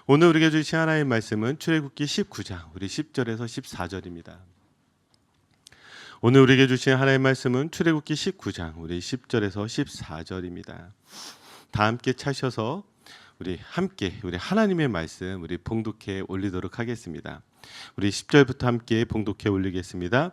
오늘 우리에게 주신 하나님의 말씀은 출애굽기 19장 우리 10절에서 14절입니다. 오늘 우리에게 주신 하나님의 말씀은 출애굽기 19장 우리 10절에서 14절입니다. 다 함께 차셔서 우리 함께 우리 하나님의 말씀 우리 봉독해 올리도록 하겠습니다. 우리 10절부터 함께 봉독해 올리겠습니다.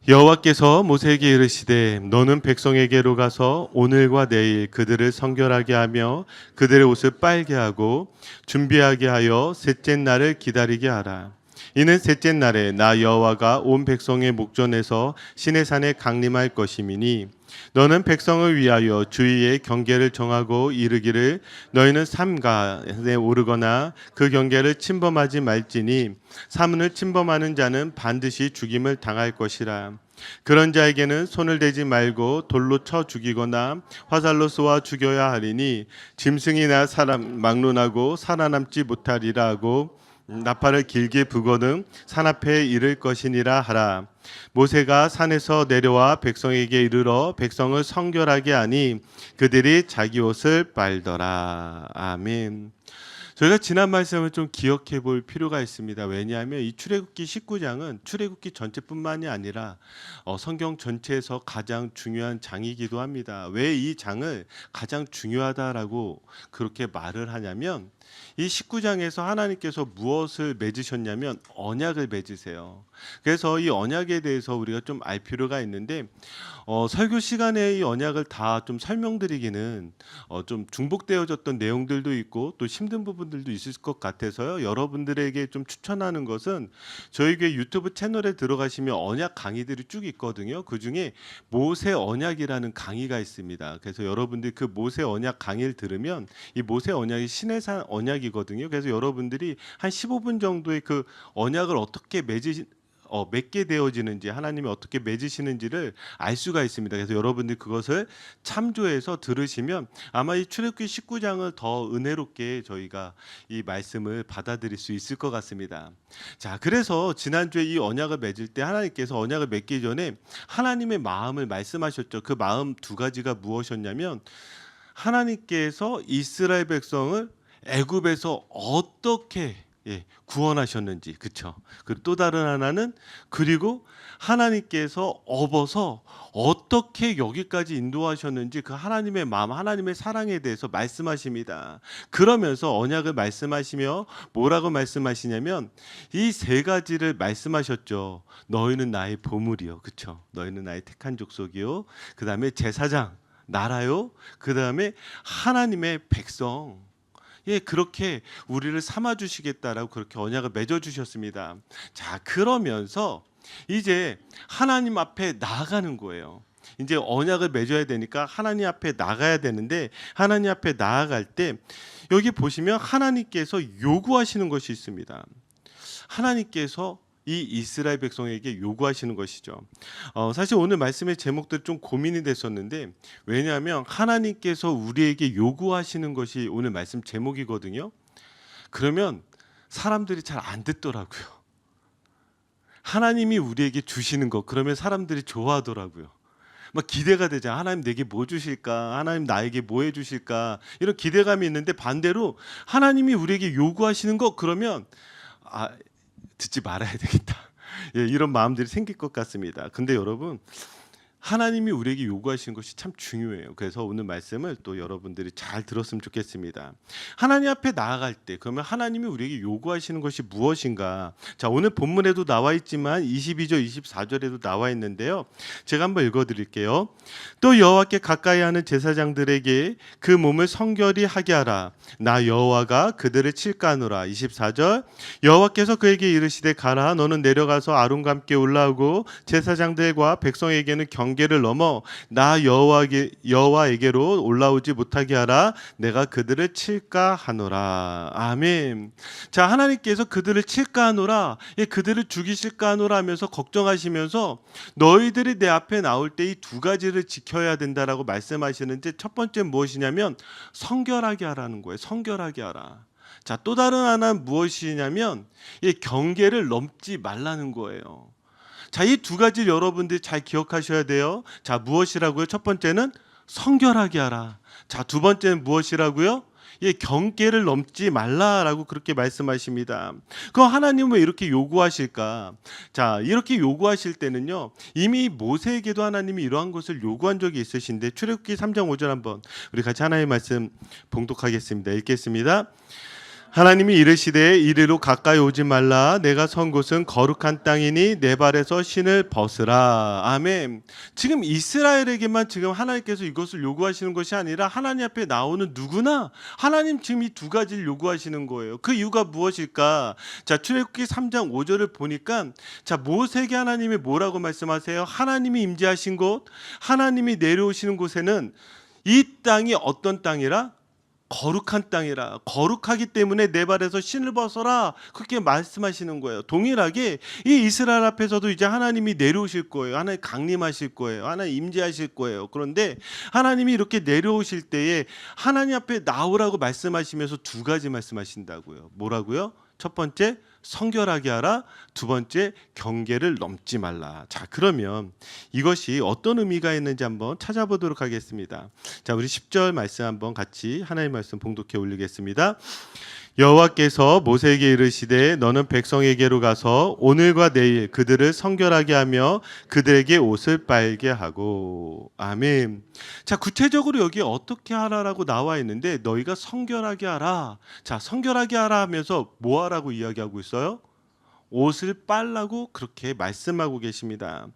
여호와께서 모세에게 이르시되 너는 백성에게로 가서 오늘과 내일 그들을 성결하게 하며 그들의 옷을 빨게 하고 준비하게 하여 셋째 날을 기다리게 하라. 이는 셋째 날에 나 여호와가 온 백성의 목전에서 시내산에 강림할 것임이니 너는 백성을 위하여 주위의 경계를 정하고 이르기를 너희는 삼가에 오르거나 그 경계를 침범하지 말지니 사문을 침범하는 자는 반드시 죽임을 당할 것이라. 그런 자에게는 손을 대지 말고 돌로 쳐 죽이거나 화살로 쏘아 죽여야 하리니 짐승이나 사람 막론하고 살아남지 못하리라 하고 나팔을 길게 부거든 산 앞에 이를 것이니라 하라. 모세가 산에서 내려와 백성에게 이르러 백성을 성결하게 하니 그들이 자기 옷을 빨더라. 아멘. 저희가 지난 말씀을 좀 기억해 볼 필요가 있습니다. 왜냐하면 이 출애굽기 19장은 출애굽기 전체뿐만이 아니라 성경 전체에서 가장 중요한 장이기도 합니다. 왜 이 장을 가장 중요하다라고 그렇게 말을 하냐면 이 19장에서 하나님께서 무엇을 맺으셨냐면 언약을 맺으세요. 그래서 이 언약에 대해서 우리가 좀 알 필요가 있는데 설교 시간에 이 언약을 다 좀 설명드리기는 좀 중복되어졌던 내용들도 있고 또 힘든 부분들도 있을 것 같아서요. 여러분들에게 좀 추천하는 것은 저희 교회 유튜브 채널에 들어가시면 언약 강의들이 쭉 있거든요. 그중에 모세 언약이라는 강의가 있습니다. 그래서 여러분들이 그 모세 언약 강의를 들으면 이 모세 언약이 시내산 언약이거든요. 그래서 여러분들이 한 15분 정도의 그 언약을 어떻게 맺게 되어지는지 하나님이 어떻게 맺으시는지를 알 수가 있습니다. 그래서 여러분들이 그것을 참조해서 들으시면 아마 이 출애굽기 19장을 더 은혜롭게 저희가 이 말씀을 받아들일 수 있을 것 같습니다. 자, 그래서 지난주에 이 언약을 맺을 때 하나님께서 언약을 맺기 전에 하나님의 마음을 말씀하셨죠. 그 마음 두 가지가 무엇이었냐면 하나님께서 이스라엘 백성을 애굽에서 어떻게 구원하셨는지, 그렇죠? 그리고 또 다른 하나는 그리고 하나님께서 업어서 어떻게 여기까지 인도하셨는지 그 하나님의 마음, 하나님의 사랑에 대해서 말씀하십니다. 그러면서 언약을 말씀하시며 뭐라고 말씀하시냐면 이 세 가지를 말씀하셨죠. 너희는 나의 보물이요, 그렇죠? 너희는 나의 택한 족속이요. 그 다음에 제사장, 나라요. 그 다음에 하나님의 백성. 그렇게 우리를 삼아 주시겠다라고 그렇게 언약을 맺어 주셨습니다. 자, 그러면서 이제 하나님 앞에 나아가는 거예요. 이제 언약을 맺어야 되니까 하나님 앞에 나가야 되는데 하나님 앞에 나아갈 때 여기 보시면 하나님께서 요구하시는 것이 있습니다. 하나님께서 이 이스라엘 백성에게 요구하시는 것이죠. 사실 오늘 말씀의 제목들 좀 고민이 됐었는데 왜냐하면 하나님께서 우리에게 요구하시는 것이 오늘 말씀 제목이거든요. 그러면 사람들이 잘 안 듣더라고요. 하나님이 우리에게 주시는 것 그러면 사람들이 좋아하더라고요. 막 기대가 되죠. 하나님 내게 뭐 주실까? 하나님 나에게 뭐 해주실까? 이런 기대감이 있는데 반대로 하나님이 우리에게 요구하시는 것 그러면 듣지 말아야 되겠다. 이런 마음들이 생길 것 같습니다. 근데 여러분 하나님이 우리에게 요구하시는 것이 참 중요해요. 그래서 오늘 말씀을 또 여러분들이 잘 들었으면 좋겠습니다. 하나님 앞에 나아갈 때 그러면 하나님이 우리에게 요구하시는 것이 무엇인가? 자, 오늘 본문에도 나와 있지만 22절, 24절에도 나와 있는데요. 제가 한번 읽어드릴게요. 또 여호와께 가까이 하는 제사장들에게 그 몸을 성결히 하게 하라. 나 여호와가 그들을 칠까 하노라. 24절 여호와께서 그에게 이르시되 가라. 너는 내려가서 아론과 함께 올라오고 제사장들과 백성에게는 경계를 넘어 나 여호와에게로 올라오지 못하게 하라. 내가 그들을 칠까 하노라. 아멘. 자, 하나님께서 그들을 칠까 하노라, 그들을 죽이실까 하노라 하면서 걱정하시면서 너희들이 내 앞에 나올 때 이 두 가지를 지켜야 된다라고 말씀하시는데 첫 번째 무엇이냐면 성결하게 하라는 거예요. 성결하게 하라. 자, 또 다른 하나는 무엇이냐면 이 경계를 넘지 말라는 거예요. 자, 이 두 가지 여러분들이 잘 기억하셔야 돼요. 자, 무엇이라고요? 첫 번째는 성결하게 하라. 자, 두 번째는 무엇이라고요? 예, 경계를 넘지 말라라고 그렇게 말씀하십니다. 그럼 하나님은 왜 이렇게 요구하실까? 자, 이렇게 요구하실 때는요, 이미 모세에게도 하나님이 이러한 것을 요구한 적이 있으신데 출애굽기 3장 5절 한번 우리 같이 하나님의 말씀 봉독하겠습니다. 읽겠습니다. 하나님이 이르시되 이리로 가까이 오지 말라. 내가 선 곳은 거룩한 땅이니 내 발에서 신을 벗으라. 아멘. 지금 이스라엘에게만 지금 하나님께서 이것을 요구하시는 것이 아니라 하나님 앞에 나오는 누구나 하나님 지금 이 두 가지를 요구하시는 거예요. 그 이유가 무엇일까? 자, 출애굽기 3장 5절을 보니까 자, 모세에게 하나님이 뭐라고 말씀하세요? 하나님이 임재하신 곳, 하나님이 내려오시는 곳에는 이 땅이 어떤 땅이라? 거룩한 땅이라. 거룩하기 때문에 내 발에서 신을 벗어라. 그렇게 말씀하시는 거예요. 동일하게 이 이스라엘 앞에서도 이제 하나님이 내려오실 거예요. 하나님 강림하실 거예요. 하나님 임재하실 거예요. 그런데 하나님이 이렇게 내려오실 때에 하나님 앞에 나오라고 말씀하시면서 두 가지 말씀하신다고요. 뭐라고요? 첫 번째, 성결하게 하라. 두 번째, 경계를 넘지 말라. 자, 그러면 이것이 어떤 의미가 있는지 한번 찾아보도록 하겠습니다. 자, 우리 10절 말씀 한번 같이 하나님의 말씀 봉독해 올리겠습니다. 여호와께서 모세에게 이르시되 너는 백성에게로 가서 오늘과 내일 그들을 성결하게 하며 그들에게 옷을 빨게 하고. 아멘. 자, 구체적으로 여기 어떻게 하라라고 나와 있는데 너희가 성결하게 하라. 자, 성결하게 하라 하면서 뭐 하라고 이야기하고 있어요? 옷을 빨라고 그렇게 말씀하고 계십니다.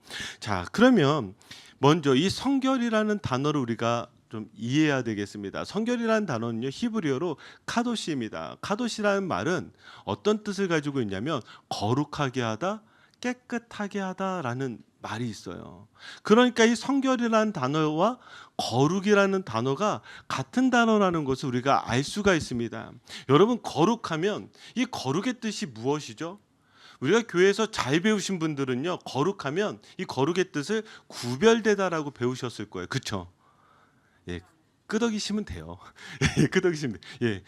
자, 그러면 먼저 이 성결이라는 단어를 우리가 좀 이해해야 되겠습니다. 성결이라는 단어는요, 히브리어로 카도시입니다. 카도시라는 말은 어떤 뜻을 가지고 있냐면 거룩하게 하다, 깨끗하게 하다라는 말이 있어요. 그러니까 이 성결이라는 단어와 거룩이라는 단어가 같은 단어라는 것을 우리가 알 수가 있습니다. 여러분, 거룩하면 이 거룩의 뜻이 무엇이죠? 우리가 교회에서 잘 배우신 분들은요, 거룩하면 이 거룩의 뜻을 구별되다라고 배우셨을 거예요. 그렇죠? 예, 끄덕이시면 돼요. 예, 끄덕이시면 돼요. 예.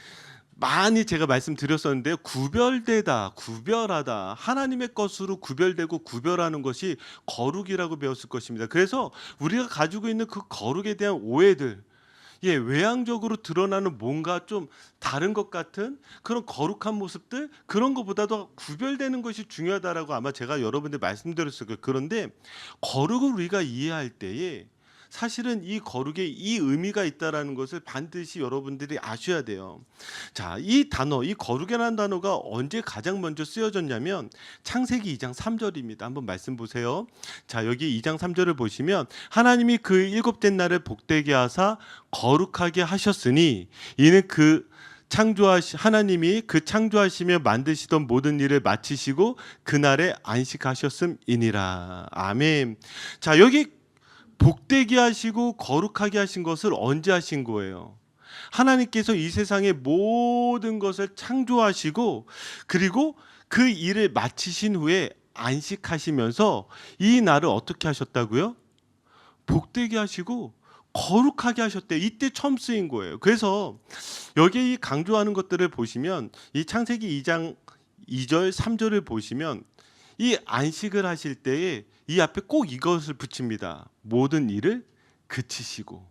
많이 제가 말씀드렸었는데 구별되다, 구별하다, 하나님의 것으로 구별되고 구별하는 것이 거룩이라고 배웠을 것입니다. 그래서 우리가 가지고 있는 그 거룩에 대한 오해들, 예, 외향적으로 드러나는 뭔가 좀 다른 것 같은 그런 거룩한 모습들, 그런 것보다도 구별되는 것이 중요하다라고 아마 제가 여러분들 말씀드렸을 거예요. 그런데 거룩을 우리가 이해할 때에 사실은 이 거룩에 이 의미가 있다라는 것을 반드시 여러분들이 아셔야 돼요. 자, 이 단어, 이 거룩이라는 단어가 언제 가장 먼저 쓰여졌냐면 창세기 2장 3절입니다. 한번 말씀 보세요. 자, 여기 2장 3절을 보시면 하나님이 그 일곱된 날을 복되게 하사 거룩하게 하셨으니 이는 하나님이 그 창조하시며 만드시던 모든 일을 마치시고 그날에 안식하셨음이니라. 아멘. 자, 여기 복되게 하시고 거룩하게 하신 것을 언제 하신 거예요? 하나님께서 이 세상의 모든 것을 창조하시고 그리고 그 일을 마치신 후에 안식하시면서 이 날을 어떻게 하셨다고요? 복되게 하시고 거룩하게 하셨대. 이때 처음 쓰인 거예요. 그래서 여기 이 강조하는 것들을 보시면 이 창세기 2장 2절 3절을 보시면 이 안식을 하실 때에 이 앞에 꼭 이것을 붙입니다. 모든 일을 그치시고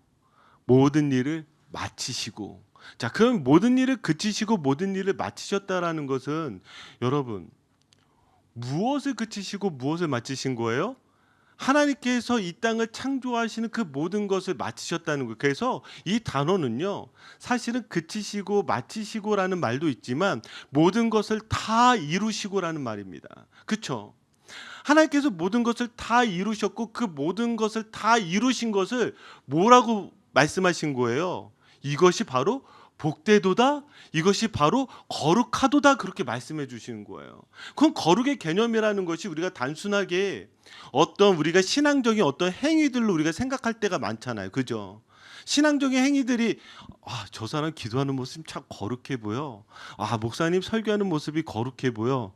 모든 일을 마치시고. 자, 그럼 모든 일을 그치시고 모든 일을 마치셨다라는 것은 여러분 무엇을 그치시고 무엇을 마치신 거예요? 하나님께서 이 땅을 창조하시는 그 모든 것을 마치셨다는 거예요. 그래서 이 단어는요, 사실은 그치시고 마치시고라는 말도 있지만 모든 것을 다 이루시고라는 말입니다. 그렇죠? 하나님께서 모든 것을 다 이루셨고 그 모든 것을 다 이루신 것을 뭐라고 말씀하신 거예요? 이것이 바로 복되도다, 이것이 바로 거룩하도다, 그렇게 말씀해 주시는 거예요. 그럼 거룩의 개념이라는 것이 우리가 단순하게 어떤 우리가 신앙적인 어떤 행위들로 우리가 생각할 때가 많잖아요. 그죠? 신앙적인 행위들이 저 사람 기도하는 모습이 참 거룩해 보여. 목사님 설교하는 모습이 거룩해 보여.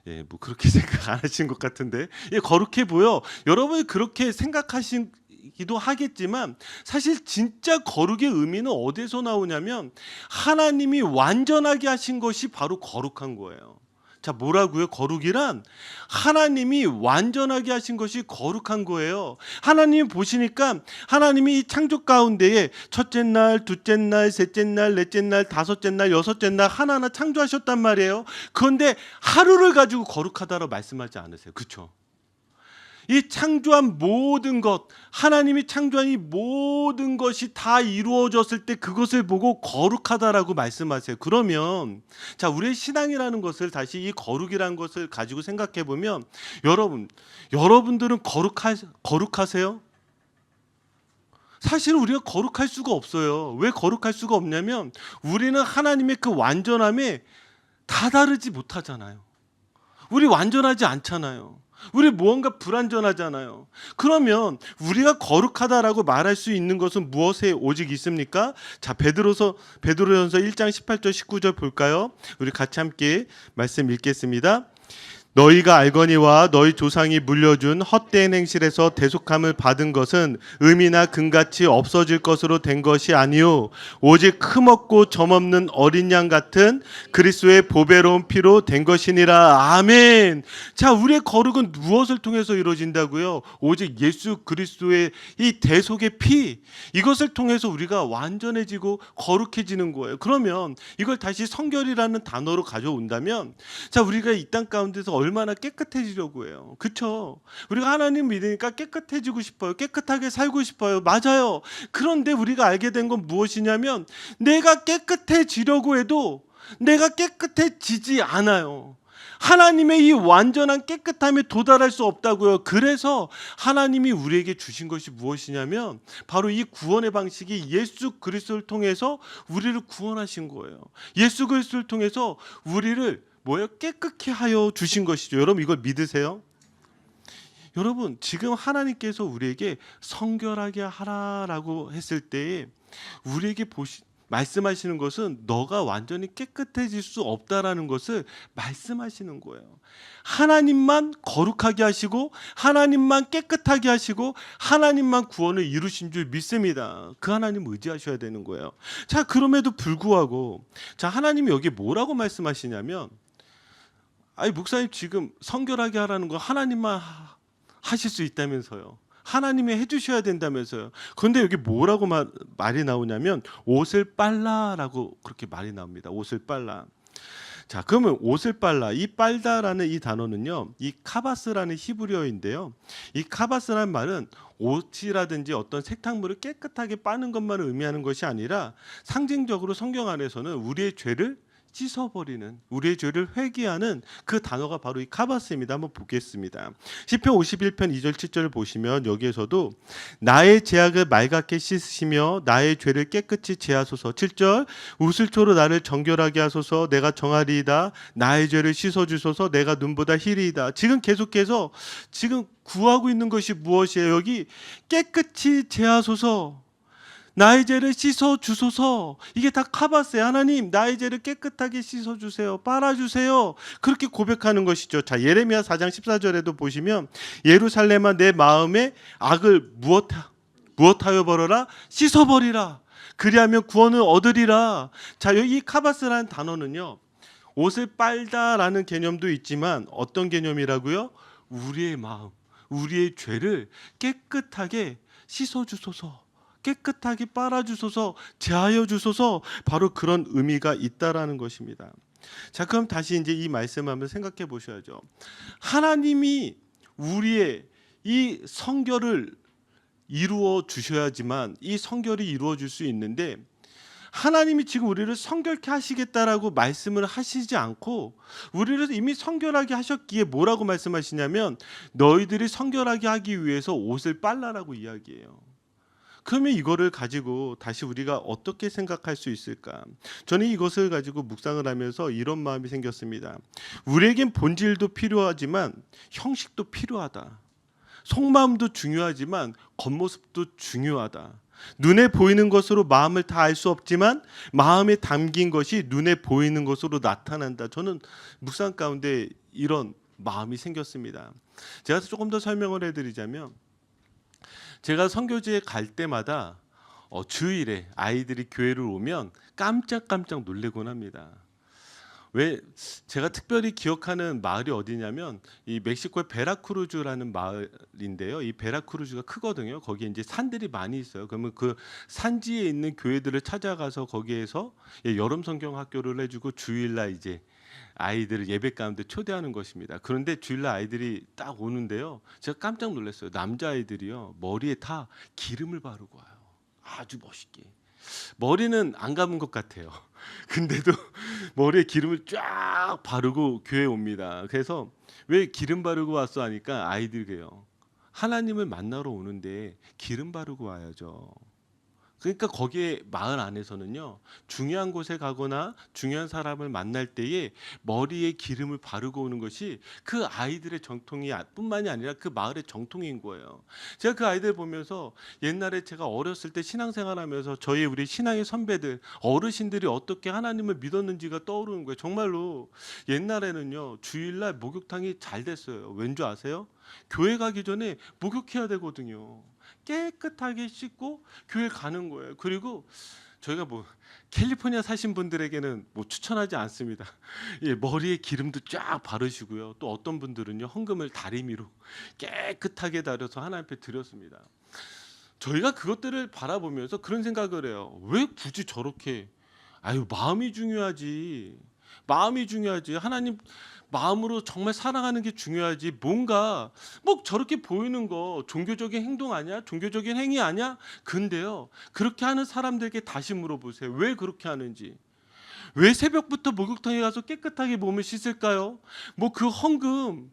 예, 뭐 그렇게 생각 안 하신 것 같은데, 예, 거룩해 보여. 여러분이 그렇게 생각하시기도 하겠지만 사실 진짜 거룩의 의미는 어디서 나오냐면 하나님이 완전하게 하신 것이 바로 거룩한 거예요. 자, 뭐라고요? 거룩이란 하나님이 완전하게 하신 것이 거룩한 거예요. 하나님 보시니까 하나님이 이 창조 가운데에 첫째 날, 둘째 날, 셋째 날, 넷째 날, 다섯째 날, 여섯째 날 하나하나 창조하셨단 말이에요. 그런데 하루를 가지고 거룩하다고 말씀하지 않으세요. 그렇죠? 이 창조한 모든 것, 하나님이 창조한 이 모든 것이 다 이루어졌을 때 그것을 보고 거룩하다라고 말씀하세요. 그러면 자, 우리의 신앙이라는 것을 다시 이 거룩이라는 것을 가지고 생각해 보면 여러분들은 거룩하세요? 사실 우리가 거룩할 수가 없어요. 왜 거룩할 수가 없냐면 우리는 하나님의 그 완전함에 다다르지 못하잖아요. 우리 완전하지 않잖아요. 우리 무언가 불완전하잖아요. 그러면 우리가 거룩하다라고 말할 수 있는 것은 무엇에 오직 있습니까? 자, 베드로전서 1장 18절 19절 볼까요? 우리 같이 함께 말씀 읽겠습니다. 너희가 알거니와 너희 조상이 물려준 헛된 행실에서 대속함을 받은 것은 음이나 금같이 없어질 것으로 된 것이 아니요 오직 흠없고 점없는 어린 양 같은 그리스도의 보배로운 피로 된 것이니라. 아멘. 자, 우리의 거룩은 무엇을 통해서 이루어진다고요? 오직 예수 그리스도의 이 대속의 피, 이것을 통해서 우리가 완전해지고 거룩해지는 거예요. 그러면 이걸 다시 성결이라는 단어로 가져온다면 자, 우리가 이 땅 가운데서 얼마나 깨끗해지려고 해요. 그렇죠? 우리가 하나님 믿으니까 깨끗해지고 싶어요. 깨끗하게 살고 싶어요. 맞아요. 그런데 우리가 알게 된 건 무엇이냐면 내가 깨끗해지려고 해도 내가 깨끗해지지 않아요. 하나님의 이 완전한 깨끗함에 도달할 수 없다고요. 그래서 하나님이 우리에게 주신 것이 무엇이냐면 바로 이 구원의 방식이 예수 그리스도를 통해서 우리를 구원하신 거예요. 예수 그리스도를 통해서 우리를 깨끗게 하여 주신 것이죠. 여러분 이걸 믿으세요? 여러분 지금 하나님께서 우리에게 성결하게 하라라고 했을 때에 우리에게 말씀하시는 것은 너가 완전히 깨끗해질 수 없다라는 것을 말씀하시는 거예요. 하나님만 거룩하게 하시고 하나님만 깨끗하게 하시고 하나님만 구원을 이루신 줄 믿습니다. 그 하나님 의지하셔야 되는 거예요. 자, 그럼에도 불구하고 자, 하나님이 여기 뭐라고 말씀하시냐면 아니 목사님 지금 성결하게 하라는 거 하나님만 하실 수 있다면서요. 하나님이 해주셔야 된다면서요. 그런데 여기 뭐라고 말이 나오냐면 옷을 빨라라고 그렇게 말이 나옵니다. 옷을 빨라. 자, 그러면 옷을 빨라. 이 빨다라는 이 단어는요, 이 카바스라는 히브리어인데요. 이 카바스라는 말은 옷이라든지 어떤 세탁물을 깨끗하게 빠는 것만을 의미하는 것이 아니라 상징적으로 성경 안에서는 우리의 죄를 씻어버리는, 우리의 죄를 회개하는 그 단어가 바로 이 카바스입니다. 한번 보겠습니다. 시편 51편 2절 7절을 보시면 여기에서도 나의 죄악을 맑게 씻으시며 나의 죄를 깨끗이 제하소서. 7절 우슬초로 나를 정결하게 하소서. 내가 정하리이다. 나의 죄를 씻어주소서. 내가 눈보다 희리이다. 지금 계속해서 지금 구하고 있는 것이 무엇이에요? 여기 깨끗이 제하소서. 나의 죄를 씻어주소서. 이게 다 카바스예요. 하나님 나의 죄를 깨끗하게 씻어주세요. 빨아주세요. 그렇게 고백하는 것이죠. 자, 예레미야 4장 14절에도 보시면 예루살렘아 내 마음에 악을 무엇하여 버려라? 씻어버리라. 그리하면 구원을 얻으리라. 자, 여기 카바스라는 단어는요, 옷을 빨다라는 개념도 있지만 어떤 개념이라고요? 우리의 마음, 우리의 죄를 깨끗하게 씻어주소서, 깨끗하게 빨아주소서, 제하여 주소서, 바로 그런 의미가 있다라는 것입니다. 자, 그럼 다시 이제 이 말씀을 한번 생각해 보셔야죠. 하나님이 우리의 이 성결을 이루어 주셔야지만 이 성결이 이루어질 수 있는데 하나님이 지금 우리를 성결케 하시겠다라고 말씀을 하시지 않고 우리를 이미 성결하게 하셨기에 뭐라고 말씀하시냐면 너희들이 성결하게 하기 위해서 옷을 빨라라고 이야기해요. 그러면 이거를 가지고 다시 우리가 어떻게 생각할 수 있을까? 저는 이것을 가지고 묵상을 하면서 이런 마음이 생겼습니다. 우리에겐 본질도 필요하지만 형식도 필요하다. 속마음도 중요하지만 겉모습도 중요하다. 눈에 보이는 것으로 마음을 다 알 수 없지만 마음에 담긴 것이 눈에 보이는 것으로 나타난다. 저는 묵상 가운데 이런 마음이 생겼습니다. 제가 조금 더 설명을 해드리자면 제가 선교지에 갈 때마다 주일에 아이들이 교회를 오면 깜짝깜짝 놀래곤 합니다. 왜 제가 특별히 기억하는 마을이 어디냐면 이 멕시코의 베라크루즈라는 마을인데요. 이 베라크루즈가 크거든요. 거기에 이제 산들이 많이 있어요. 그러면 그 산지에 있는 교회들을 찾아가서 거기에서 여름 성경 학교를 해주고 주일날 이제 아이들을 예배 가운데 초대하는 것입니다. 그런데 주일날 아이들이 딱 오는데요. 제가 깜짝 놀랐어요. 남자아이들이요. 머리에 다 기름을 바르고 와요. 아주 멋있게. 머리는 안 감은 것 같아요. 근데도 머리에 기름을 쫙 바르고 교회에 옵니다. 그래서 왜 기름 바르고 왔어 하니까 아이들이 그래요. 하나님을 만나러 오는데 기름 바르고 와야죠. 그러니까 거기에 마을 안에서는요, 중요한 곳에 가거나 중요한 사람을 만날 때에 머리에 기름을 바르고 오는 것이 그 아이들의 정통이 뿐만이 아니라 그 마을의 정통인 거예요. 제가 그 아이들 보면서 옛날에 제가 어렸을 때 신앙생활하면서 저희 우리 신앙의 선배들, 어르신들이 어떻게 하나님을 믿었는지가 떠오르는 거예요. 정말로 옛날에는요, 주일날 목욕탕이 잘 됐어요. 왠 줄 아세요? 교회 가기 전에 목욕해야 되거든요. 깨끗하게 씻고 교회 가는 거예요. 그리고 저희가 뭐 캘리포니아 사신 분들에게는 뭐 추천하지 않습니다. 예, 머리에 기름도 쫙 바르시고요. 또 어떤 분들은요, 헌금을 다리미로 깨끗하게 다려서 하나님 앞에 드렸습니다. 저희가 그것들을 바라보면서 그런 생각을 해요. 왜 굳이 저렇게, 아유, 마음이 중요하지. 마음이 중요하지. 하나님 마음으로 정말 살아가는 게 중요하지. 뭔가 뭐 저렇게 보이는 거 종교적인 행동 아니야? 종교적인 행위 아니야? 근데요, 그렇게 하는 사람들에게 다시 물어보세요. 왜 그렇게 하는지. 왜 새벽부터 목욕탕에 가서 깨끗하게 몸을 씻을까요? 뭐 그 헌금,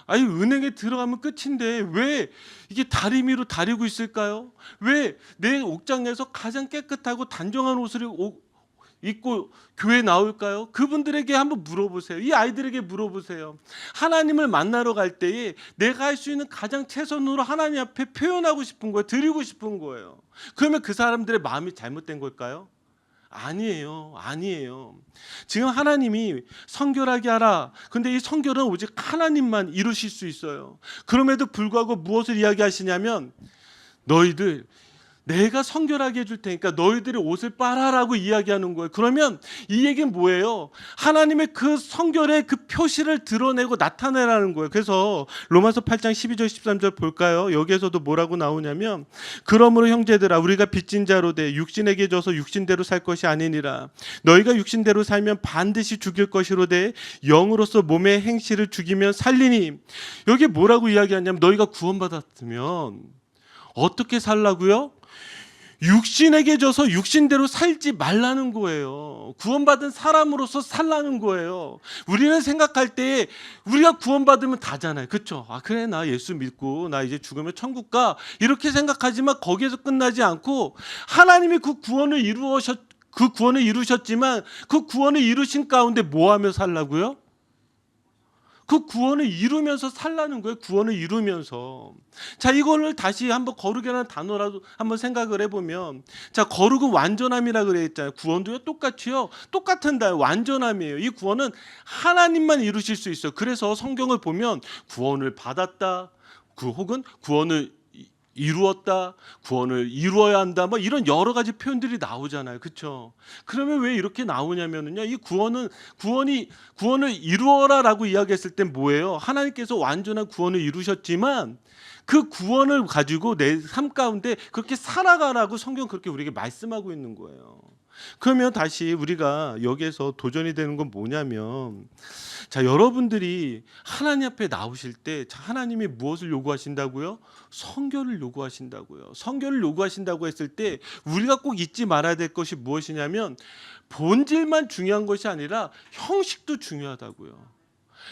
아니 은행에 들어가면 끝인데 왜 이게 다리미로 다리고 있을까요? 왜 내 옥장에서 가장 깨끗하고 단정한 옷을 입고 교회 나올까요? 그분들에게 한번 물어보세요. 이 아이들에게 물어보세요. 하나님을 만나러 갈 때에 내가 할 수 있는 가장 최선으로 하나님 앞에 표현하고 싶은 거예요. 드리고 싶은 거예요. 그러면 그 사람들의 마음이 잘못된 걸까요? 아니에요. 아니에요. 지금 하나님이 성결하게 하라. 근데 이 성결은 오직 하나님만 이루실 수 있어요. 그럼에도 불구하고 무엇을 이야기하시냐면, 너희들 내가 성결하게 해줄 테니까 너희들이 옷을 빨아라고 이야기하는 거예요. 그러면 이 얘기는 뭐예요? 하나님의 그 성결의 그 표시를 드러내고 나타내라는 거예요. 그래서 로마서 8장 12절 13절 볼까요? 여기에서도 뭐라고 나오냐면, 그러므로 형제들아, 우리가 빚진 자로 돼 육신에게 져서 육신대로 살 것이 아니니라. 너희가 육신대로 살면 반드시 죽일 것이로되 영으로서 몸의 행실을 죽이면 살리니. 여기 뭐라고 이야기하냐면, 너희가 구원받았으면 어떻게 살라고요? 육신에게 져서 육신대로 살지 말라는 거예요. 구원받은 사람으로서 살라는 거예요. 우리는 생각할 때 우리가 구원받으면 다잖아요. 그렇죠? 아, 그래, 나 예수 믿고 나 이제 죽으면 천국 가, 이렇게 생각하지만 거기에서 끝나지 않고, 하나님이 그 구원을 이루셨지만 그 구원을 이루신 가운데 뭐 하며 살라고요? 그 구원을 이루면서 살라는 거예요. 구원을 이루면서. 자, 이거를 다시 한번 거룩이라는 단어라도 한번 생각을 해보면, 자, 거룩은 완전함이라 그랬잖아요. 구원도요, 똑같이요. 똑같은 단어, 완전함이에요. 이 구원은 하나님만 이루실 수 있어요. 그래서 성경을 보면 구원을 받았다, 혹은 구원을 이루었다, 구원을 이루어야 한다, 뭐 이런 여러 가지 표현들이 나오잖아요. 그렇죠? 그러면 왜 이렇게 나오냐면요, 이 구원을 이루어라라고 이야기했을 땐 뭐예요? 하나님께서 완전한 구원을 이루셨지만 그 구원을 가지고 내 삶 가운데 그렇게 살아가라고 성경 그렇게 우리에게 말씀하고 있는 거예요. 그러면 다시 우리가 여기에서 도전이 되는 건 뭐냐면, 자, 여러분들이 하나님 앞에 나오실 때 하나님이 무엇을 요구하신다고요? 성결을 요구하신다고요. 성결을 요구하신다고 했을 때 우리가 꼭 잊지 말아야 될 것이 무엇이냐면, 본질만 중요한 것이 아니라 형식도 중요하다고요.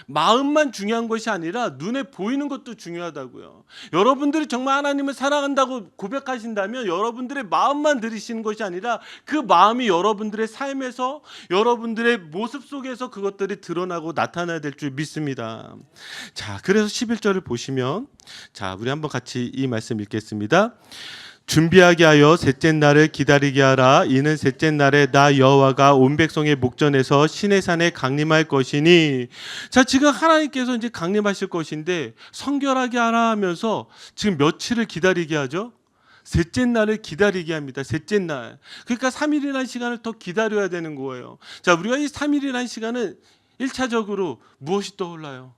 마음만 중요한 것이 아니라 눈에 보이는 것도 중요하다고요. 여러분들이 정말 하나님을 사랑한다고 고백하신다면 여러분들의 마음만 들이시는 것이 아니라 그 마음이 여러분들의 삶에서, 여러분들의 모습 속에서 그것들이 드러나고 나타나야 될 줄 믿습니다. 자, 그래서 11절을 보시면, 자, 우리 한번 같이 이 말씀 읽겠습니다. 준비하게 하여 셋째 날을 기다리게 하라. 이는 셋째 날에 나 여호와가 온 백성의 목전에서 시내산에 강림할 것이니. 자, 지금 하나님께서 이제 강림하실 것인데 성결하게 하라 하면서 지금 며칠을 기다리게 하죠? 셋째 날을 기다리게 합니다. 셋째 날. 그러니까 3일이라는 시간을 더 기다려야 되는 거예요. 자, 우리가 이 3일이라는 시간은 1차적으로 무엇이 떠올라요?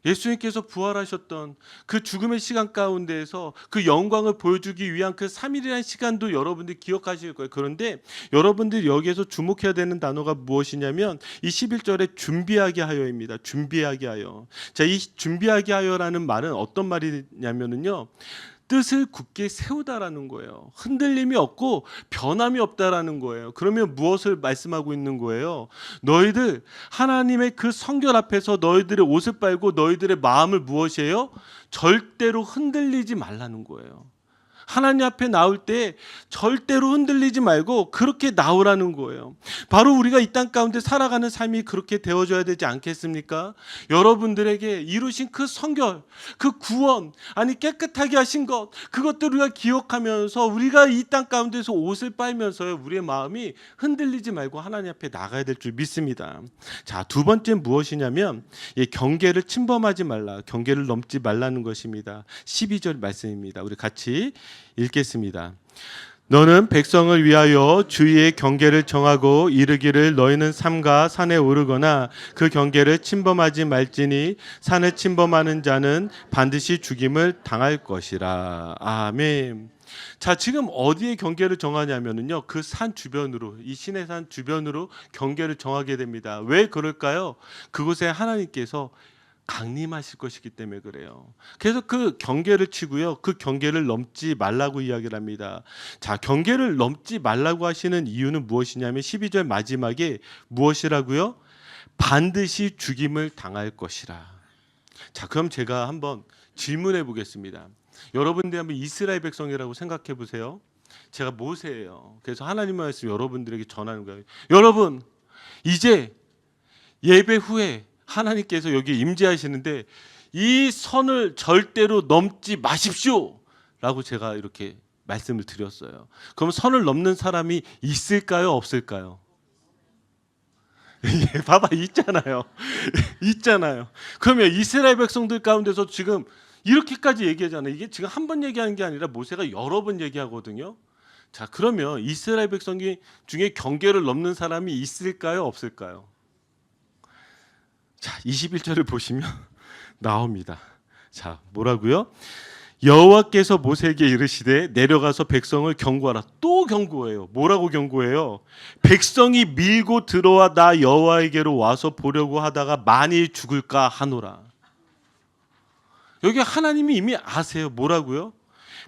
예수님께서 부활하셨던 그 죽음의 시간 가운데에서 그 영광을 보여주기 위한 그 3일이라는 시간도 여러분들이 기억하실 거예요. 그런데 여러분들이 여기에서 주목해야 되는 단어가 무엇이냐면 이 11절에 준비하게 하여입니다. 준비하게 하여. 자, 이 준비하게 하여라는 말은 어떤 말이냐면요, 뜻을 굳게 세우다라는 거예요. 흔들림이 없고 변함이 없다라는 거예요. 그러면 무엇을 말씀하고 있는 거예요? 너희들 하나님의 그 성결 앞에서 너희들의 옷을 빨고 너희들의 마음을 무엇이에요? 절대로 흔들리지 말라는 거예요. 하나님 앞에 나올 때 절대로 흔들리지 말고 그렇게 나오라는 거예요. 바로 우리가 이 땅 가운데 살아가는 삶이 그렇게 되어져야 되지 않겠습니까? 여러분들에게 이루신 그 성결, 그 구원, 아니 깨끗하게 하신 것, 그것들을 우리가 기억하면서 우리가 이 땅 가운데서 옷을 빨면서 우리의 마음이 흔들리지 말고 하나님 앞에 나가야 될 줄 믿습니다. 자, 두 번째 무엇이냐면 경계를 침범하지 말라, 경계를 넘지 말라는 것입니다. 12절 말씀입니다. 우리 같이 읽겠습니다. 너는 백성을 위하여 주의 경계를 정하고 이르기를 너희는 삼가 산에 오르거나 그 경계를 침범하지 말지니 산을 침범하는 자는 반드시 죽임을 당할 것이라. 아멘. 자, 지금 어디에 경계를 정하냐면요, 그 산 주변으로, 이 시내산 주변으로 경계를 정하게 됩니다. 왜 그럴까요? 그곳에 하나님께서 강림하실 것이기 때문에 그래요. 그래서 그 경계를 치고요, 그 경계를 넘지 말라고 이야기를 합니다. 자, 경계를 넘지 말라고 하시는 이유는 무엇이냐면 12절 마지막에 무엇이라고요? 반드시 죽임을 당할 것이라. 자, 그럼 제가 한번 질문해 보겠습니다. 여러분들이 한번 이스라엘 백성이라고 생각해 보세요. 제가 모세예요. 그래서 하나님의 말씀 여러분들에게 전하는 거예요. 여러분, 이제 예배 후에 하나님께서 여기 임재하시는데 이 선을 절대로 넘지 마십시오 라고 제가 이렇게 말씀을 드렸어요. 그럼 선을 넘는 사람이 있을까요, 없을까요? 예, 봐봐, 있잖아요. 있잖아요. 그러면 이스라엘 백성들 가운데서 지금 이렇게까지 얘기하잖아요. 이게 지금 한 번 얘기하는 게 아니라 모세가 여러 번 얘기하거든요. 자, 그러면 이스라엘 백성 중에 경계를 넘는 사람이 있을까요, 없을까요? 자, 21절을 보시면 나옵니다. 자, 뭐라고요? 여호와께서 모세에게 이르시되 내려가서 백성을 경고하라. 또 경고해요. 뭐라고 경고해요? 백성이 밀고 들어와 나 여호와에게로 와서 보려고 하다가 많이 죽을까 하노라. 여기 하나님이 이미 아세요. 뭐라고요?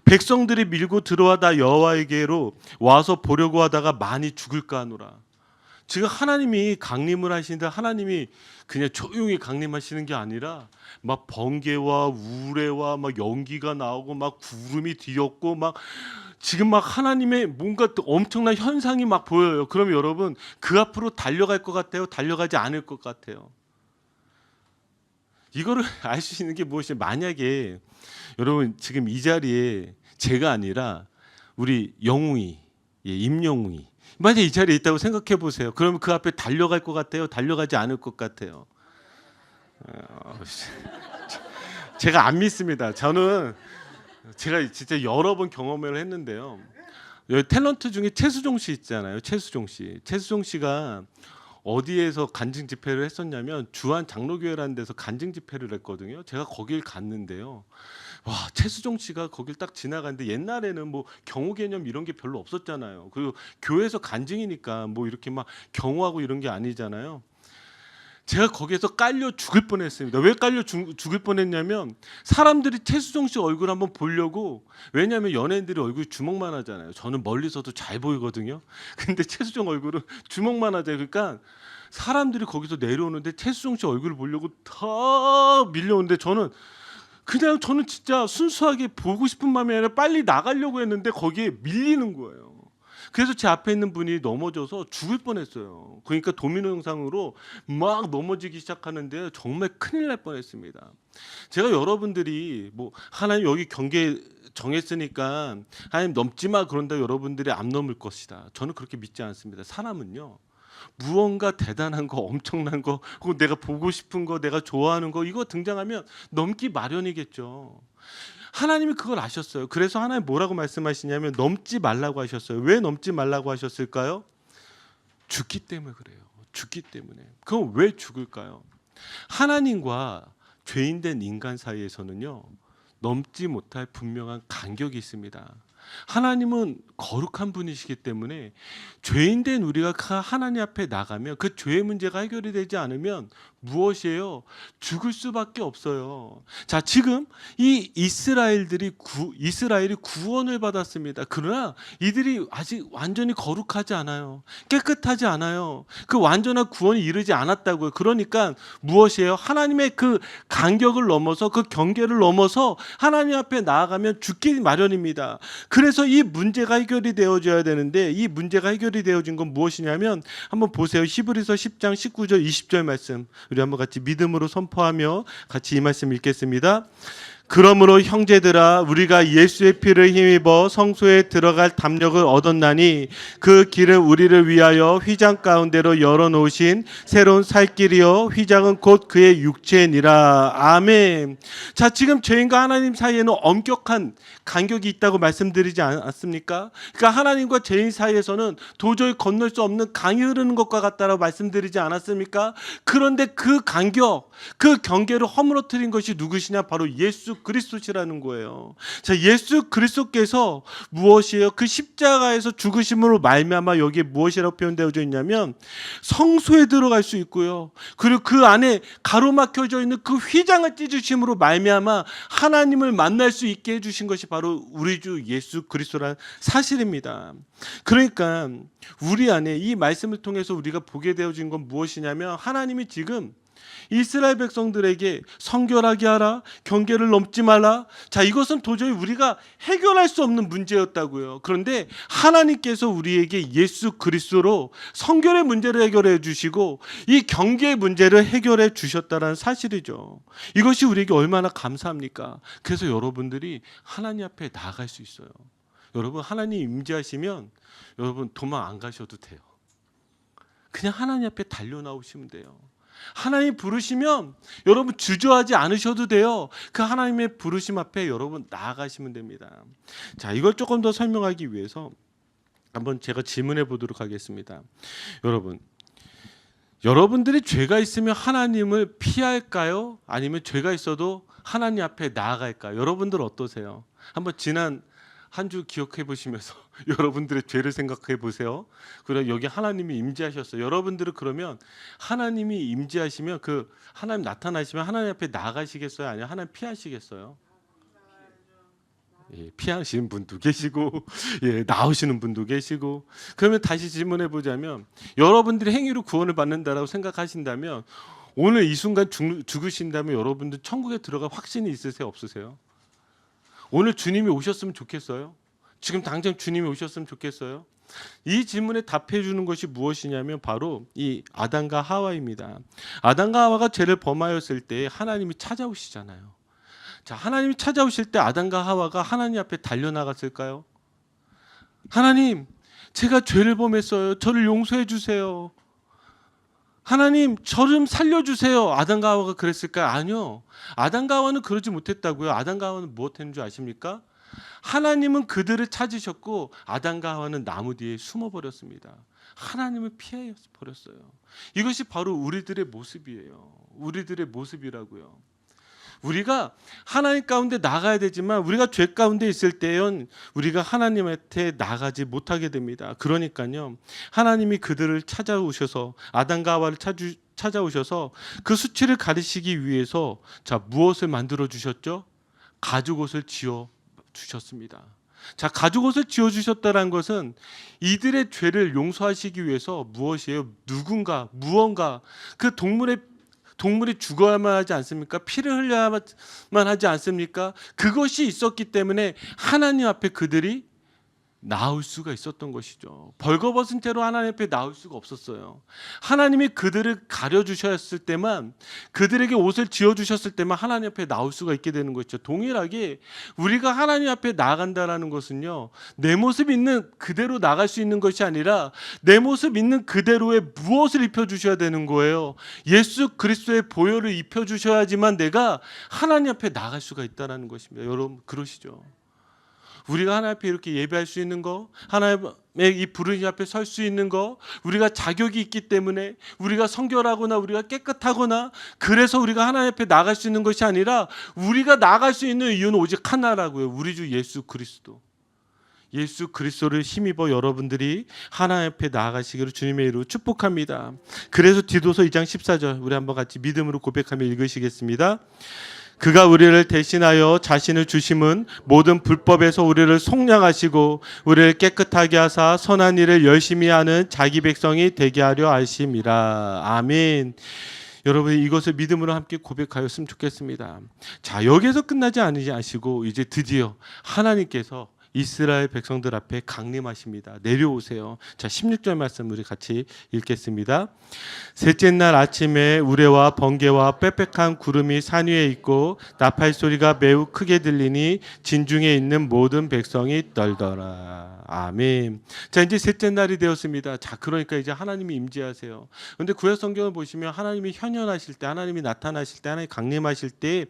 백성들이 밀고 들어와 나 여호와에게로 와서 보려고 하다가 많이 죽을까 하노라. 지금 하나님이 강림을 하시는데 하나님이 그냥 조용히 강림하시는 게 아니라 막 번개와 우레와 막 연기가 나오고 막 구름이 뒤엎고 막 지금 막 하나님의 뭔가 또 엄청난 현상이 막 보여요. 그럼 여러분 그 앞으로 달려갈 것 같아요? 달려가지 않을 것 같아요? 이거를 알 수 있는 게 무엇이에요? 만약에 여러분 지금 이 자리에 제가 아니라 우리 영웅이, 임영웅이 만약 이 자리에 있다고 생각해 보세요. 그러면 그 앞에 달려갈 것 같아요? 달려가지 않을 것 같아요? 제가 안 믿습니다. 저는 제가 진짜 여러 번 경험을 했는데요. 탤런트 중에 최수종 씨 있잖아요. 최수종 씨. 최수종 씨가 어디에서 간증 집회를 했었냐면 주한 장로교회라는 데서 간증 집회를 했거든요. 제가 거길 갔는데요. 와, 최수종 씨가 거길 딱 지나갔는데 옛날에는 뭐 경호 개념 이런 게 별로 없었잖아요. 그리고 교회에서 간증이니까 뭐 이렇게 막 경호하고 이런 게 아니잖아요. 제가 거기에서 깔려 죽을 뻔했습니다. 왜 깔려 죽을 뻔했냐면 사람들이 최수종 씨 얼굴 한번 보려고, 왜냐하면 연예인들이 얼굴이 주먹만 하잖아요. 저는 멀리서도 잘 보이거든요. 근데 최수종 얼굴은 주먹만 하잖아요. 그러니까 사람들이 거기서 내려오는데 최수종 씨 얼굴을 보려고 다 밀려오는데 저는 진짜 순수하게 보고 싶은 마음이 아니라 빨리 나가려고 했는데 거기에 밀리는 거예요. 그래서 제 앞에 있는 분이 넘어져서 죽을 뻔했어요. 그러니까 도미노 형상으로 막 넘어지기 시작하는데 정말 큰일 날 뻔했습니다. 제가 여러분들이 뭐 하나님 여기 경계 정했으니까 하나님 넘지 마 그런다 여러분들이 안 넘을 것이다. 저는 그렇게 믿지 않습니다. 사람은요, 무언가 대단한 거, 엄청난 거, 혹은 내가 보고 싶은 거, 내가 좋아하는 거 이거 등장하면 넘기 마련이겠죠. 하나님이 그걸 아셨어요. 그래서 하나님 뭐라고 말씀하시냐면 넘지 말라고 하셨어요. 왜 넘지 말라고 하셨을까요? 죽기 때문에 그래요. 죽기 때문에. 그럼 왜 죽을까요? 하나님과 죄인된 인간 사이에서는요, 넘지 못할 분명한 간격이 있습니다. 하나님은 거룩한 분이시기 때문에 죄인된 우리가 하나님 앞에 나가면 그 죄의 문제가 해결이 되지 않으면 무엇이에요? 죽을 수밖에 없어요. 자, 지금 이 이스라엘이 구원을 받았습니다. 그러나 이들이 아직 완전히 거룩하지 않아요. 깨끗하지 않아요. 그 완전한 구원이 이르지 않았다고요. 그러니까 무엇이에요? 하나님의 그 간격을 넘어서, 그 경계를 넘어서 하나님 앞에 나아가면 죽기 마련입니다. 그래서 이 문제가 해결이 되어져야 되는데, 이 문제가 해결이 되어진 건 무엇이냐면 한번 보세요. 히브리서 10장 19절 20절 말씀, 우리 한번 같이 믿음으로 선포하며 같이 이 말씀 읽겠습니다. 그러므로 형제들아, 우리가 예수의 피를 힘입어 성소에 들어갈 담력을 얻었나니 그 길은 우리를 위하여 휘장 가운데로 열어놓으신 새로운 살 길이요 휘장은 곧 그의 육체니라. 아멘. 자, 지금 죄인과 하나님 사이에는 엄격한 간격이 있다고 말씀드리지 않았습니까? 그러니까 하나님과 죄인 사이에서는 도저히 건널 수 없는 강이 흐르는 것과 같다라고 말씀드리지 않았습니까? 그런데 그 간격, 그 경계를 허물어뜨린 것이 누구시냐? 바로 예수 그리스도시라는 거예요. 자, 예수 그리스도께서 무엇이에요? 그 십자가에서 죽으심으로 말미암아 여기에 무엇이라고 표현되어져 있냐면 성소에 들어갈 수 있고요. 그리고 그 안에 가로막혀져 있는 그 휘장을 찢으심으로 말미암아 하나님을 만날 수 있게 해주신 것이 바로 우리 주 예수 그리스도라는 사실입니다. 그러니까 우리 안에 이 말씀을 통해서 우리가 보게 되어진 건 무엇이냐면 하나님이 지금 이스라엘 백성들에게 성결하게 하라, 경계를 넘지 말라. 자, 이것은 도저히 우리가 해결할 수 없는 문제였다고요. 그런데 하나님께서 우리에게 예수 그리스도로 성결의 문제를 해결해 주시고 이 경계의 문제를 해결해 주셨다는 사실이죠. 이것이 우리에게 얼마나 감사합니까? 그래서 여러분들이 하나님 앞에 나아갈 수 있어요. 여러분, 하나님 임재하시면 여러분 도망 안 가셔도 돼요. 그냥 하나님 앞에 달려 나오시면 돼요. 하나님 부르시면 여러분 주저하지 않으셔도 돼요. 그 하나님의 부르심 앞에 여러분 나아가시면 됩니다. 자, 이걸 조금 더 설명하기 위해서 한번 제가 질문해 보도록 하겠습니다. 여러분들이 죄가 있으면 하나님을 피할까요? 아니면 죄가 있어도 하나님 앞에 나아갈까요? 여러분들 어떠세요? 한번 지난 한 주 기억해 보시면서 여러분들의 죄를 생각해 보세요. 그리고 여기 하나님이 임재하셨어요. 여러분들은 그러면 하나님이 임재하시면 그 하나님 나타나시면 하나님 앞에 나가시겠어요? 아니면 하나님 피하시겠어요? 예, 피하시는 분도 계시고 예, 나오시는 분도 계시고. 그러면 다시 질문해 보자면 여러분들이 행위로 구원을 받는다라고 생각하신다면 오늘 이 순간 죽으신다면 여러분들 천국에 들어갈 확신이 있으세요? 없으세요? 오늘 주님이 오셨으면 좋겠어요? 지금 당장 주님이 오셨으면 좋겠어요? 이 질문에 답해 주는 것이 무엇이냐면 바로 이 아담과 하와입니다. 아담과 하와가 죄를 범하였을 때 하나님이 찾아오시잖아요. 자, 하나님이 찾아오실 때 아담과 하와가 하나님 앞에 달려나갔을까요? 하나님, 제가 죄를 범했어요. 저를 용서해 주세요. 하나님, 저 좀 살려주세요. 아담과 하와가 그랬을까요? 아니요. 아담과 하와는 그러지 못했다고요. 아담과 하와는 무엇했는 줄 아십니까? 하나님은 그들을 찾으셨고 아담과 하와는 나무 뒤에 숨어버렸습니다. 하나님을 피해 버렸어요. 이것이 바로 우리들의 모습이에요. 우리들의 모습이라고요. 우리가 하나님 가운데 나가야 되지만 우리가 죄 가운데 있을 때는 우리가 하나님한테 나가지 못하게 됩니다. 그러니까요, 하나님이 그들을 찾아오셔서 아담과 하와를 찾아오셔서 그 수치를 가리시기 위해서 자, 무엇을 만들어 주셨죠? 가죽옷을 지어 주셨습니다. 자, 가죽옷을 지어 주셨다는 것은 이들의 죄를 용서하시기 위해서 무엇이에요? 누군가, 무언가 그 동물이 죽어야만 하지 않습니까? 피를 흘려야만 하지 않습니까? 그것이 있었기 때문에 하나님 앞에 그들이 나올 수가 있었던 것이죠. 벌거벗은 채로 하나님 앞에 나올 수가 없었어요. 하나님이 그들을 가려주셨을 때만, 그들에게 옷을 지어주셨을 때만 하나님 앞에 나올 수가 있게 되는 것이죠. 동일하게 우리가 하나님 앞에 나간다라는 것은요, 내 모습 있는 그대로 나갈 수 있는 것이 아니라 내 모습 있는 그대로의 무엇을 입혀주셔야 되는 거예요. 예수 그리스도의 보혈을 입혀주셔야지만 내가 하나님 앞에 나갈 수가 있다는 것입니다. 여러분 그러시죠? 우리가 하나님 앞에 이렇게 예배할 수 있는 거, 하나님의 이 부르심 앞에 설 수 있는 거, 우리가 자격이 있기 때문에, 우리가 성결하거나 우리가 깨끗하거나 그래서 우리가 하나님 앞에 나갈 수 있는 것이 아니라 우리가 나갈 수 있는 이유는 오직 하나라고요. 우리 주 예수 그리스도. 예수 그리스도를 힘입어 여러분들이 하나님 앞에 나아가시기를 주님의 이름으로 축복합니다. 그래서 디도서 2장 14절 우리 한번 같이 믿음으로 고백하며 읽으시겠습니다. 그가 우리를 대신하여 자신을 주심은 모든 불법에서 우리를 속량하시고 우리를 깨끗하게 하사 선한 일을 열심히 하는 자기 백성이 되게 하려 하심이라. 아멘. 여러분 이것을 믿음으로 함께 고백하였으면 좋겠습니다. 자, 여기에서 끝나지 않으시고 이제 드디어 하나님께서 이스라엘 백성들 앞에 강림하십니다. 내려오세요. 자, 16절 말씀 우리 같이 읽겠습니다. 셋째 날 아침에 우레와 번개와 빽빽한 구름이 산 위에 있고 나팔 소리가 매우 크게 들리니 진중에 있는 모든 백성이 떨더라. 아멘. 자, 이제 셋째 날이 되었습니다. 자, 그러니까 이제 하나님이 임재하세요. 그런데 구약 성경을 보시면 하나님이 현현하실 때, 하나님이 나타나실 때, 하나님이 강림하실 때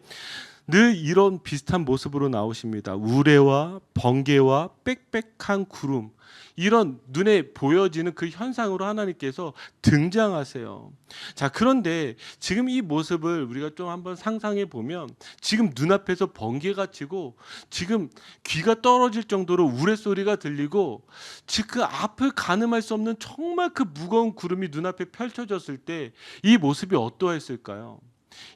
늘 이런 비슷한 모습으로 나오십니다. 우레와 번개와 빽빽한 구름, 이런 눈에 보여지는 그 현상으로 하나님께서 등장하세요. 자, 그런데 지금 이 모습을 우리가 좀 한번 상상해 보면 지금 눈앞에서 번개가 치고 지금 귀가 떨어질 정도로 우레소리가 들리고 즉 그 앞을 가늠할 수 없는 정말 그 무거운 구름이 눈앞에 펼쳐졌을 때 이 모습이 어떠했을까요?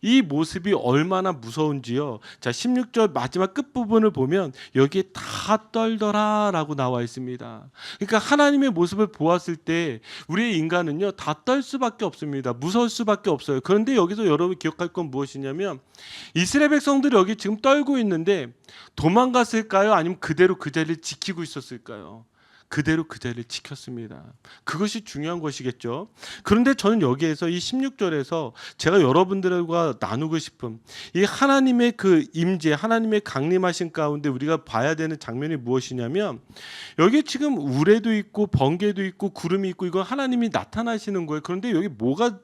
이 모습이 얼마나 무서운지요. 자, 16절 마지막 끝부분을 보면 여기에 다 떨더라 라고 나와 있습니다. 그러니까 하나님의 모습을 보았을 때 우리의 인간은요 다 떨 수밖에 없습니다. 무서울 수밖에 없어요. 그런데 여기서 여러분이 기억할 건 무엇이냐면 이스라엘 백성들이 여기 지금 떨고 있는데 도망갔을까요? 아니면 그대로 그 자리를 지키고 있었을까요? 그대로 그 자리를 지켰습니다. 그것이 중요한 것이겠죠. 그런데 저는 여기에서 이 16절에서 제가 여러분들과 나누고 싶은 이 하나님의 그 임재, 하나님의 강림하신 가운데 우리가 봐야 되는 장면이 무엇이냐면 여기 지금 우레도 있고 번개도 있고 구름이 있고 이건 하나님이 나타나시는 거예요. 그런데 여기 뭐가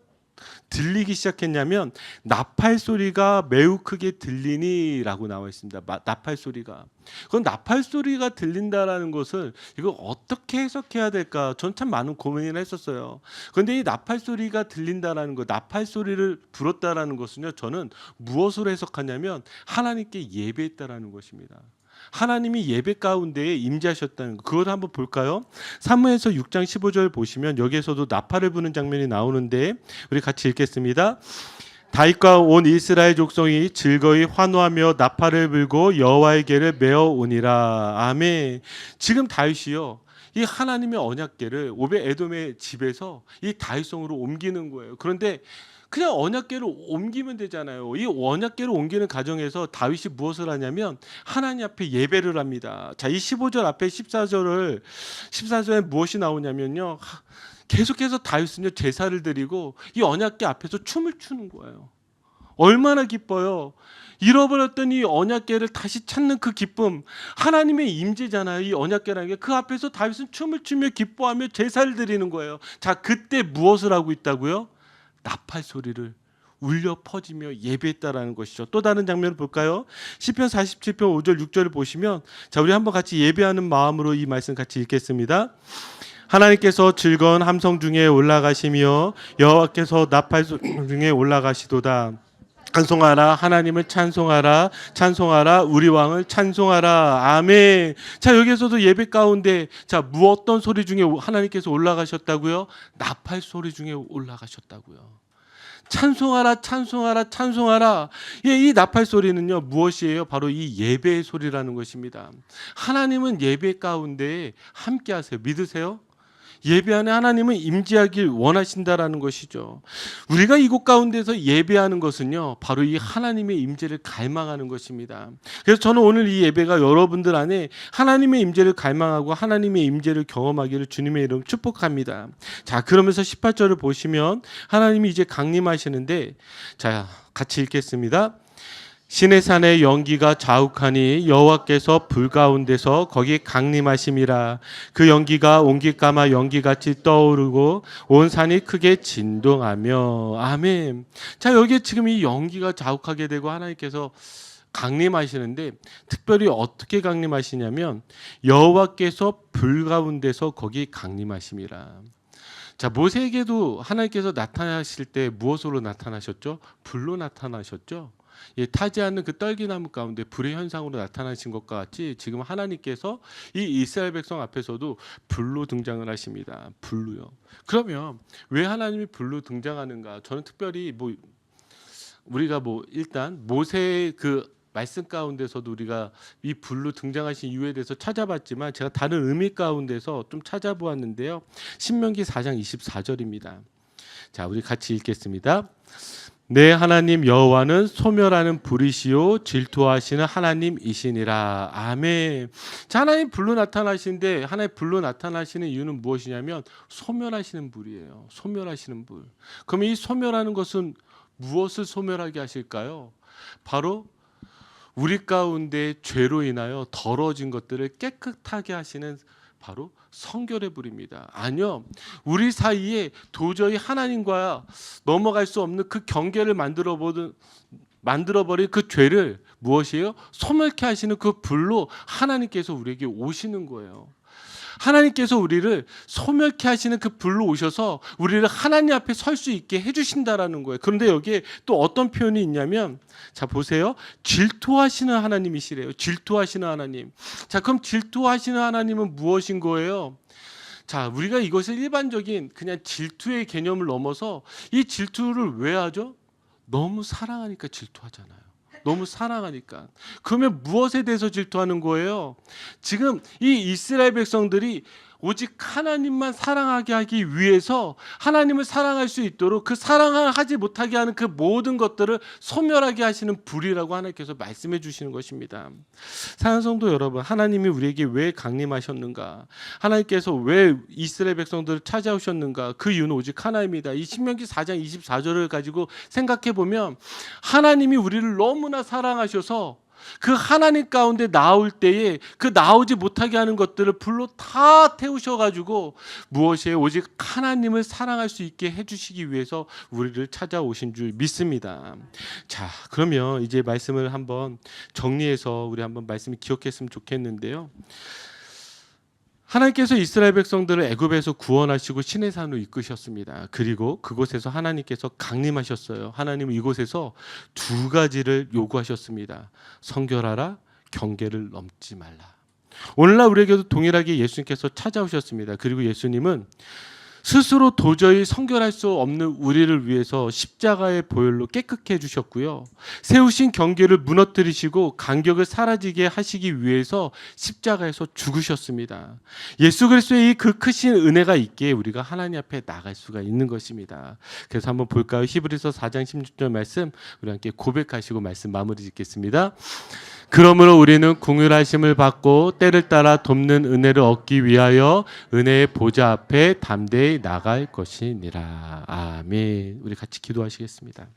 들리기 시작했냐면 나팔 소리가 매우 크게 들리니라고 나와 있습니다. 나팔 소리가. 그건 나팔 소리가 들린다라는 것을 이거 어떻게 해석해야 될까? 전 참 많은 고민을 했었어요. 그런데 이 나팔 소리가 들린다라는 것, 나팔 소리를 불었다라는 것은요, 저는 무엇으로 해석하냐면 하나님께 예배했다라는 것입니다. 하나님이 예배 가운데에 임재하셨다는 거. 그걸 한번 볼까요? 사무엘서 6장 15절 보시면 여기에서도 나팔을 부는 장면이 나오는데 우리 같이 읽겠습니다. 다윗과 온 이스라엘 족속이 즐거이 환호하며 나팔을 불고 여호와의 궤를 메어 오니라. 아멘. 지금 다윗이요, 이 하나님의 언약궤를 오벳 에돔의 집에서 이 다윗성으로 옮기는 거예요. 그런데 그냥 언약궤를 옮기면 되잖아요. 이 언약궤를 옮기는 과정에서 다윗이 무엇을 하냐면 하나님 앞에 예배를 합니다. 자, 이 15절 앞에 14절에 무엇이 나오냐면요, 계속해서 다윗은요 제사를 드리고 이 언약궤 앞에서 춤을 추는 거예요. 얼마나 기뻐요. 잃어버렸던 이 언약궤를 다시 찾는 그 기쁨, 하나님의 임재잖아요. 이 언약궤라는 게 그 앞에서 다윗은 춤을 추며 기뻐하며 제사를 드리는 거예요. 자, 그때 무엇을 하고 있다고요? 나팔 소리를 울려 퍼지며 예배했다라는 것이죠. 또 다른 장면을 볼까요? 시편 47편 5절 6절을 보시면, 자, 우리 한번 같이 예배하는 마음으로 이 말씀 같이 읽겠습니다. 하나님께서 즐거운 함성 중에 올라가시며 여호와께서 나팔 소리 중에 올라가시도다. 찬송하라, 하나님을 찬송하라, 찬송하라, 우리 왕을 찬송하라. 아멘. 자, 여기에서도 예배 가운데 자, 어떤 소리 중에 하나님께서 올라가셨다고요? 나팔 소리 중에 올라가셨다고요. 찬송하라, 찬송하라, 찬송하라. 예, 이 나팔 소리는요 무엇이에요? 바로 이 예배의 소리라는 것입니다. 하나님은 예배 가운데 함께 하세요. 믿으세요? 예배 안에 하나님은 임재하길 원하신다라는 것이죠. 우리가 이곳 가운데서 예배하는 것은요, 바로 이 하나님의 임재를 갈망하는 것입니다. 그래서 저는 오늘 이 예배가 여러분들 안에 하나님의 임재를 갈망하고 하나님의 임재를 경험하기를 주님의 이름 축복합니다. 자, 그러면서 18절을 보시면 하나님이 이제 강림하시는데, 자, 같이 읽겠습니다. 시내산의 연기가 자욱하니 여호와께서 불 가운데서 거기 강림하심이라. 그 연기가 온깃가마 연기같이 떠오르고 온 산이 크게 진동하며. 아멘. 자, 여기에 지금 이 연기가 자욱하게 되고 하나님께서 강림하시는데, 특별히 어떻게 강림하시냐면 여호와께서 불 가운데서 거기 강림하심이라. 자, 모세에게도 하나님께서 나타나실 때 무엇으로 나타나셨죠? 불로 나타나셨죠. 예, 타지 않는 그 떨기나무 가운데 불의 현상으로 나타나신 것과 같이 지금 하나님께서 이 이스라엘 백성 앞에서도 불로 등장을 하십니다. 불로요. 그러면 왜 하나님이 불로 등장하는가? 저는 특별히 우리가 일단 모세의 그 말씀 가운데서도 우리가 이 불로 등장하신 이유에 대해서 찾아봤지만 제가 다른 의미 가운데서 좀 찾아보았는데요. 신명기 4장 24절입니다. 자, 우리 같이 읽겠습니다. 내 하나님 여호와는 소멸하는 불이시요 질투하시는 하나님이시니라. 아멘. 자, 하나님 불로 나타나시는데 하나님 불로 나타나시는 이유는 무엇이냐면 소멸하시는 불이에요. 소멸하시는 불. 그럼 이 소멸하는 것은 무엇을 소멸하게 하실까요? 바로 우리 가운데 죄로 인하여 더러워진 것들을 깨끗하게 하시는 바로 성결의 불입니다. 아니요, 우리 사이에 도저히 하나님과 넘어갈 수 없는 그 경계를 만들어버린 그 죄를 무엇이에요? 소멸케 하시는 그 불로 하나님께서 우리에게 오시는 거예요. 하나님께서 우리를 소멸케 하시는 그 불로 오셔서 우리를 하나님 앞에 설 수 있게 해주신다라는 거예요. 그런데 여기에 또 어떤 표현이 있냐면, 자, 보세요. 질투하시는 하나님이시래요. 질투하시는 하나님. 자, 그럼 질투하시는 하나님은 무엇인 거예요? 자, 우리가 이것을 일반적인 그냥 질투의 개념을 넘어서 이 질투를 왜 하죠? 너무 사랑하니까 질투하잖아요. 너무 사랑하니까. 그러면 무엇에 대해서 질투하는 거예요? 지금 이 이스라엘 백성들이 오직 하나님만 사랑하게 하기 위해서 하나님을 사랑할 수 있도록 그 사랑을 하지 못하게 하는 그 모든 것들을 소멸하게 하시는 불이라고 하나님께서 말씀해 주시는 것입니다. 사랑하는 성도 여러분, 하나님이 우리에게 왜 강림하셨는가? 하나님께서 왜 이스라엘 백성들을 찾아오셨는가? 그 이유는 오직 하나입니다. 이 신명기 4장 24절을 가지고 생각해 보면 하나님이 우리를 너무나 사랑하셔서 그 하나님 가운데 나올 때에 그 나오지 못하게 하는 것들을 불로 다 태우셔가지고 무엇이에요? 오직 하나님을 사랑할 수 있게 해주시기 위해서 우리를 찾아오신 줄 믿습니다. 자, 그러면 이제 말씀을 한번 정리해서 우리 한번 말씀을 기억했으면 좋겠는데요. 하나님께서 이스라엘 백성들을 애굽에서 구원하시고 시내산으로 이끄셨습니다. 그리고 그곳에서 하나님께서 강림하셨어요. 하나님은 이곳에서 두 가지를 요구하셨습니다. 성결하라, 경계를 넘지 말라. 오늘날 우리에게도 동일하게 예수님께서 찾아오셨습니다. 그리고 예수님은 스스로 도저히 성결할 수 없는 우리를 위해서 십자가의 보혈로 깨끗게 해주셨고요. 세우신 경계를 무너뜨리시고 간격을 사라지게 하시기 위해서 십자가에서 죽으셨습니다. 예수 그리스도의 그 크신 은혜가 있기에 우리가 하나님 앞에 나갈 수가 있는 것입니다. 그래서 한번 볼까요? 히브리서 4장 16절 말씀 우리 함께 고백하시고 말씀 마무리 짓겠습니다. 그러므로 우리는 긍휼하심을 받고 때를 따라 돕는 은혜를 얻기 위하여 은혜의 보좌 앞에 담대히 나갈 것이니라. 아멘. 우리 같이 기도하시겠습니다.